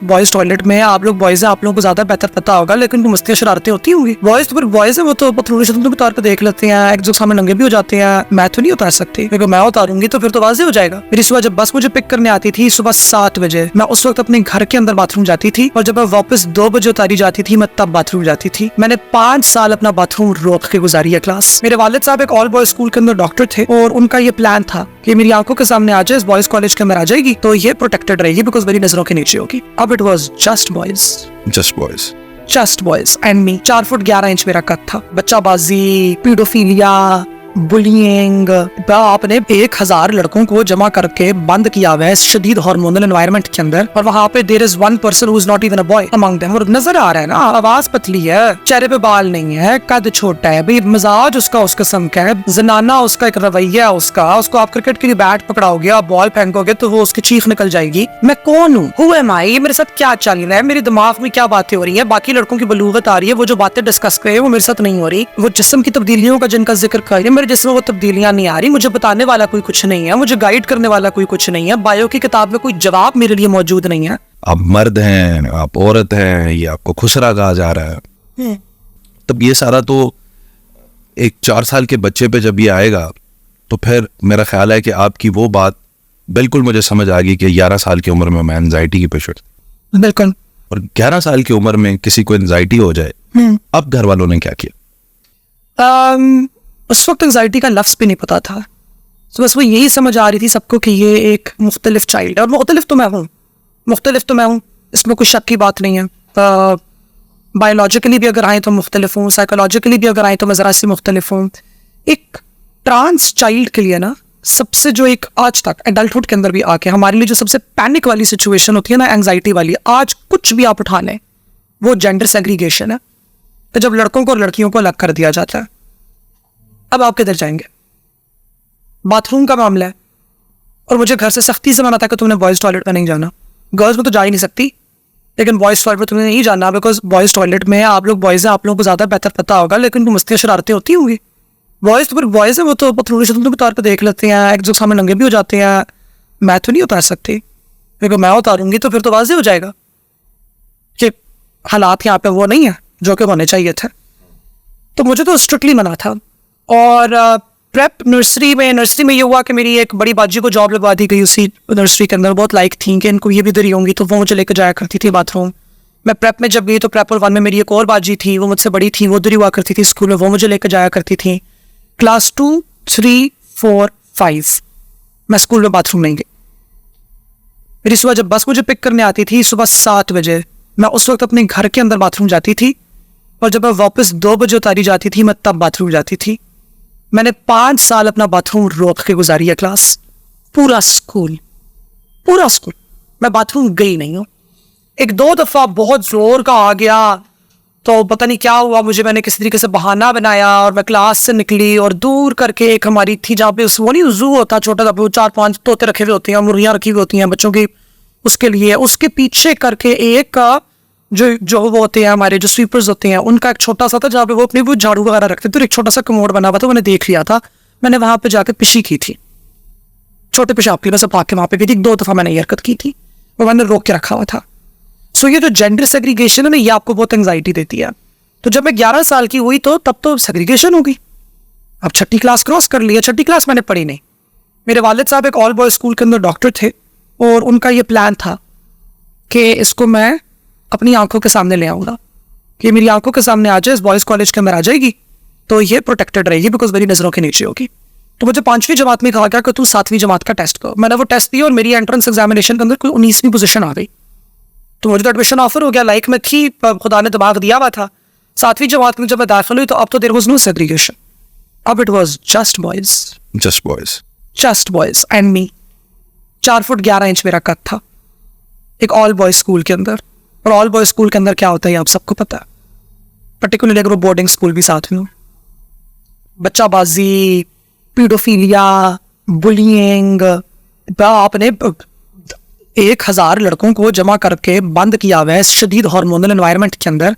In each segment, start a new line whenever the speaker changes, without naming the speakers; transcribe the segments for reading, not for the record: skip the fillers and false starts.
Boys toilet में आप लोग बॉयज हैं, आप लोगों को ज्यादा बेहतर पता होगा, लेकिन मस्तियां शरारतें होती होंगी। बॉयज तो फिर बॉयज है, वो तो पतलूनी शतलूनी के तौर पे देख लेते हैं, एक जो सामने नंगे भी हो जाते हैं। मैं तो नहीं उतार सकती, क्योंकि मैं उतारूंगी तो फिर तो वाज़ेह हो जाएगा। मेरी सुबह जब बस मुझे पिक करने आती थी सुबह 7 बजे, मैं उस वक्त अपने घर के अंदर बाथरूम जाती थी, और जब मैं वापस 2 बजे उतारी जाती थी मैं तब बाथरूम जाती थी। मैंने 5 साल अपना बाथरूम रोक के गुजारी है क्लास। मेरे वालिद साहब एक ऑल बॉयज स्कूल के अंदर डॉक्टर थे, और उनका ये प्लान था कि मेरी आंखों के सामने आ जाए, इस बॉयज कॉलेज के अंदर आ जाएगी तो ये प्रोटेक्टेड रहेगी, बिकॉज मेरी नजरों के नीचे होगी। अब it was just boys, just boys and me. 4 foot 11 inch मेरा कद था। बच्चाबाजी, पीडोफीलिया, बुलिंग, आपने 1000 लड़कों को जमा करके बंद किया हुआ है शदीद हार्मोनल एनवायरनमेंट के अंदर, और वहाँ पे there is one person who is not even a boy among them. और नजर आ रहा है ना, आवाज पतली है, चेहरे पे बाल नहीं है, कद छोटा है, भाई मिजाज उसका उस किस्म का है, जनाना उसका एक रवैया है उसको आप क्रिकेट के लिए बैट पकड़ाओगे, आप बॉल फेंकोगे तो वो उसकी चीख निकल जाएगी। मैं कौन हूँ, हु एम आई, मेरे साथ क्या चल रहा है, मेरे दिमाग में क्या बातें हो रही है, बाकी लड़कों की बलूगत आ रही है, वो जो बातें डिस्कस करे वो मेरे साथ नहीं हो रही, वो जिस्म की तब्दीलियों का जिनका जिक्र कर रही है मेरे जिस्म वो तब्दीलियां नहीं आ रही, मुझे बताने वाला कोई कुछ नहीं है, मुझे गाइड करने वाला कोई कुछ नहीं है, बायो की किताब में कोई जवाब मेरे लिए मौजूद नहीं है।
आप मर्द हैं, आप औरत हैं, ये आपको खुसरा कहा जा रहा है। तब ये सारा तो एक 4 साल के बच्चे पे जब ये आएगा तो फिर मेरा ख्याल है कि आपकी वो बात बिल्कुल मुझे समझ आ गई कि 11 साल की उम्र में मैं एंजाइटी की पेशेंट,
बिल्कुल,
और 11 साल की उम्र में किसी को एंजाइटी हो जाए, अब घर वालों ने क्या किया?
उस वक्त एंजाइटी का लफ्ज भी नहीं पता था, तो बस वो यही समझ आ रही थी सबको कि ये एक मुख्तलिफ चाइल्ड है, और मुख्तलिफ तो मैं हूँ, इसमें कोई शक की बात नहीं है। बायोलॉजिकली भी अगर आए तो मुख्तलिफ हूँ, साइकोलॉजिकली भी अगर आए तो मैं ज़रा सी मुख्तलिफ हूँ। एक ट्रांस चाइल्ड के लिए ना सबसे जो एक आज तक एडल्टहुड के अंदर भी आके हमारे लिए जो सबसे पैनिक वाली सिचुएशन होती है ना, एंजाइटी वाली, आज कुछ भी आप उठा लें, वो जेंडर सेग्रीगेशन है। तो जब लड़कों को और लड़कियों को अलग कर दिया जाता है, अब आप किधर जाएंगे? बाथरूम का मामला है, और मुझे घर से सख्ती से मना था कि तुमने बॉयज टॉयलेट में नहीं जाना। गर्ल्स में तो जा ही नहीं सकती, लेकिन बॉयज टॉयलेट में तुमने नहीं जाना, बिकॉज बॉयज टॉयलेट में आप लोग बॉयज हैं, आप लोगों को ज्यादा बेहतर पता होगा, लेकिन मस्तियां शरारतें होती होंगी। बॉयज तो फिर बॉयज है, वो तो पतलूनी शतलूनी के तौर पे देख लेते हैं, एक जो सामने नंगे भी हो जाते हैं। मैं तो नहीं उतार सकती, क्योंकि मैं उतारूंगी तो फिर तो वाज़ेह हो जाएगा कि हालात यहाँ पे वो नहीं है जो कि होने चाहिए थे। तो मुझे तो स्ट्रिक्टली मना था। और प्रेप नर्सरी में ये हुआ कि मेरी एक बड़ी बाजी को जॉब लगवा दी गई उसी नर्सरी के अंदर। बहुत लाइक थी कि इनको ये भी इधर ही होंगी, तो वो मुझे लेकर जाया करती थी बाथरूम। मैं प्रेप में जब गई तो प्रेप 1 में मेरी एक और बाजी थी, वो मुझसे बड़ी थी, वो उधर ही हुआ करती थी स्कूल में, वो मुझे लेकर जाया करती थी। क्लास 2, 3, 4, 5 मैं स्कूल में बाथरूम नहीं गई। मेरी सुबह जब बस मुझे पिक करने आती थी सुबह 7 बजे, मैं उस वक्त अपने घर के अंदर बाथरूम जाती थी, और जब मैं वापस 2 बजे उतारी जाती थी मैं तब बाथरूम जाती थी। मैंने 5 साल अपना बाथरूम रोक के गुजारी है क्लास। पूरा स्कूल मैं बाथरूम गई नहीं हूँ। 1-2 दफा बहुत जोर का आ गया तो पता नहीं क्या हुआ मुझे, मैंने किसी तरीके से बहाना बनाया और मैं क्लास से निकली, और दूर करके एक हमारी थी जहाँ पे वो नहीं जू होता छोटा सा, 4-5 तोते रखे हुए होते हैं, मुर्गियाँ रखी हुई होती हैं बच्चों की, उसके लिए उसके पीछे करके एक का जो वो होते हैं हमारे जो स्वीपर्स होते हैं, उनका एक छोटा सा था जहाँ पे वो अपनी वो झाड़ू वगैरह रखते थे, तो एक छोटा सा कमोड बना हुआ था, मैंने देख लिया था। मैंने वहां पे जाकर पिशी की थी, छोटे पेशाब के लिए बस भाग के वहां पे गई थी। 2 दफा मैंने ये हरकत की थी, वो मैंने रोक के रखा हुआ था। सो ये जो जेंडर सेग्रीगेशन है ना, ये आपको बहुत एंग्जाइटी देती है। तो जब मैं 11 साल की हुई तो तब तो सेग्रीगेशन होगी। अब 6ठी क्लास क्रॉस कर लिया, 6ठी क्लास मैंने पढ़ी नहीं। मेरे वालिद साहब एक ऑल बॉयज स्कूल के अंदर डॉक्टर थे, और उनका ये प्लान था कि इसको मैं अपनी आंखों के सामने ले आऊंगा, कि मेरी आंखों के सामने आ जाए, इस बॉयज कॉलेज के अंदर आ जाएगी तो ये प्रोटेक्टेड रहेगी, बिकॉज मेरी नजरों के नीचे होगी। तो मुझे 5वीं जमात में कहा गया कि तू 7वीं जमात का टेस्ट कर। मैंने वो टेस्ट दिया और मेरी एंट्रेंस एग्जामिनेशन के अंदर कोई 19वीं पोजीशन आ गई, तो मुझे तो एडमिशन ऑफर हो गया, लाइक में थी, खुदा ने दिमाग दिया हुआ था। 7वीं जमात में जब मैं दाखिल हुई तो अब तो देयर वाज नो सेग्रीगेशन, अब it was just boys and me. 4 foot 11 inch मेरा कद था, एक ऑल बॉयज स्कूल के अंदर। और ऑल बॉयज स्कूल के अंदर क्या होता है आप सबको पता है, पर्टिकुलरली अगर वो बोर्डिंग स्कूल भी साथ में हो। बच्चाबाजी, पीडोफीलिया, बुलिंग, आपने 1000 लड़कों को जमा करके बंद किया हुआ है शदीद हार्मोनल एनवायरनमेंट के अंदर,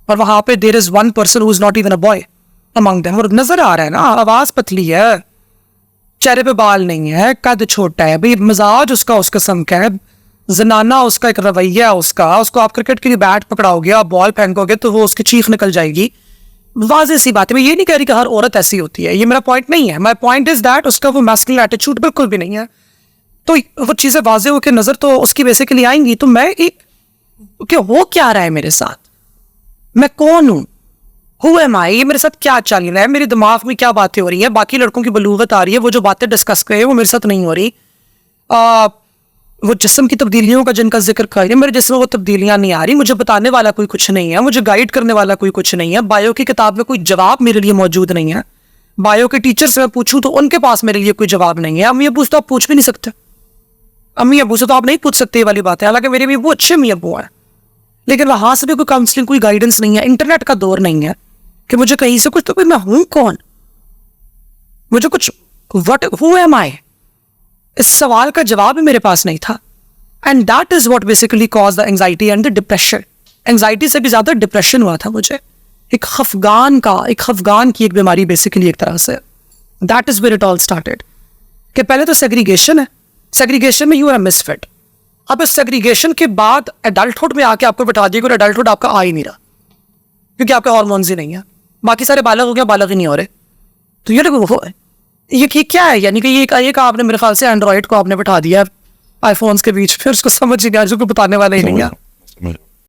और वहां पे there is one person who is not even a boy among them. और नजर आ रहा है ना, आवाज पतली है, चेहरे पे बाल नहीं है, कद छोटा है, भाई मिजाज उसका उस किस्म का है, जनाना उसका एक रवैया है उसको आप क्रिकेट के लिए बैट पकड़ाओगे, आप बॉल फेंकोगे तो वो उसकी चीख निकल जाएगी। वाज़ेह सी बात है, मैं ये नहीं कह रही कि हर औरत ऐसी होती है, ये मेरा पॉइंट नहीं है। माई पॉइंट इज दैट उसका वो मैस्कुलिन एटीट्यूड बिल्कुल भी नहीं है। तो वो चीज़ें वाज़ेह होकर नज़र तो उसकी बेसिकली आएंगी। तो मैं एक कि हो क्या रहा है मेरे साथ, मैं कौन हूँ, हु एम आई, ये मेरे साथ क्या चल रहा है, मेरे दिमाग में क्या बातें हो रही हैं। बाकी लड़कों की बलूगत आ रही है, वो जो बातें डिस्कस कर रहे हैं वो मेरे साथ नहीं हो रही। वो जिस्म की तब्दीलियों का जिनका जिक्र कर रहे हैं, मेरे जिस्म में वो तब्दीलियां नहीं आ रही। मुझे बताने वाला कोई कुछ नहीं है, मुझे गाइड करने वाला कोई कुछ नहीं है। बायो की किताब में कोई जवाब मेरे लिए मौजूद नहीं है। बायो के टीचर से मैं पूछूं तो उनके पास मेरे लिए कोई जवाब नहीं है। अम्मी अबू से तो आप पूछ भी नहीं सकते, अम्मी अबू से तो आप नहीं पूछ सकते ये वाली बात है। हालांकि मेरे भी वो अच्छे अम्मी अबू हैं, लेकिन वहां से भी कोई काउंसलिंग, कोई गाइडेंस नहीं है। इंटरनेट का दौर नहीं है कि मुझे कहीं से कुछ, तो भाई मैं हूं कौन, मुझे कुछ व्हाट हु एम आई, इस सवाल का जवाब भी मेरे पास नहीं था। And that is what basically cause the anxiety and the depression. Anxiety से भी ज्यादा डिप्रेशन हुआ था मुझे, एक खफगान की एक बीमारी बेसिकली एक तरह से। That is where it all started कि पहले तो सेग्रीगेशन है, सेग्रीगेशन में यू आर मिसफिट। अब इस सेग्रीगेशन के बाद एडल्टहुड में आके आपको बता दिया कि एडल्टहुड आपका आ ही नहीं रहा, क्योंकि आपके हार्मोन्स ही नहीं है। बाकी सारे बालग हो गया, बालग ही नहीं हो रहे। तो ये क्या है, यानी कि ये आपने मेरे ख्याल से एंड्रॉइड को आपने बिठा दिया आईफोन्स के बीच, फिर उसको समझ ही नहीं आ रहा, उसको बताने वाला ही नहीं है।